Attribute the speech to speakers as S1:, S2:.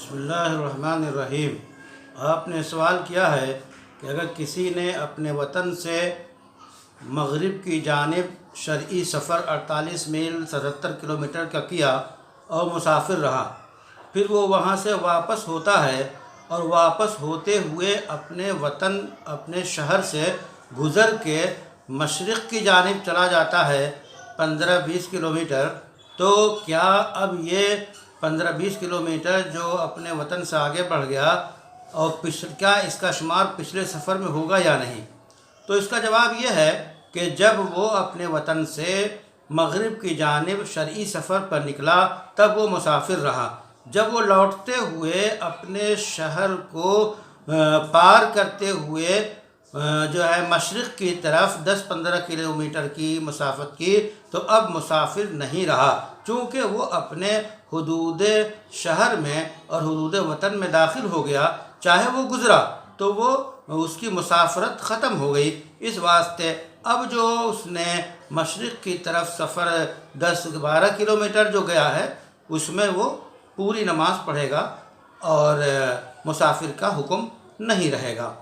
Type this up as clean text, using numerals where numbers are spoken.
S1: بسم اللہ الرحمن الرحیم۔ آپ نے سوال کیا ہے کہ اگر کسی نے اپنے وطن سے مغرب کی جانب شرعی سفر 48 میل 77 کلومیٹر کا کیا اور مسافر رہا، پھر وہ وہاں سے واپس ہوتا ہے اور واپس ہوتے ہوئے اپنے وطن اپنے شہر سے گزر کے مشرق کی جانب چلا جاتا ہے 15-20 کلومیٹر، تو کیا اب یہ 15-20 کلومیٹر جو اپنے وطن سے آگے بڑھ گیا اور کیا اس کا شمار پچھلے سفر میں ہوگا یا نہیں؟ تو اس کا جواب یہ ہے کہ جب وہ اپنے وطن سے مغرب کی جانب شرعی سفر پر نکلا تب وہ مسافر رہا۔ جب وہ لوٹتے ہوئے اپنے شہر کو پار کرتے ہوئے جو ہے مشرق کی طرف 10-15 کلومیٹر کی مسافت کی تو اب مسافر نہیں رہا، چونکہ وہ اپنے حدود شہر میں اور حدود وطن میں داخل ہو گیا۔ چاہے وہ گزرا تو وہ اس کی مسافرت ختم ہو گئی۔ اس واسطے اب جو اس نے مشرق کی طرف سفر 10-12 کلومیٹر جو گیا ہے اس میں وہ پوری نماز پڑھے گا اور مسافر کا حکم نہیں رہے گا۔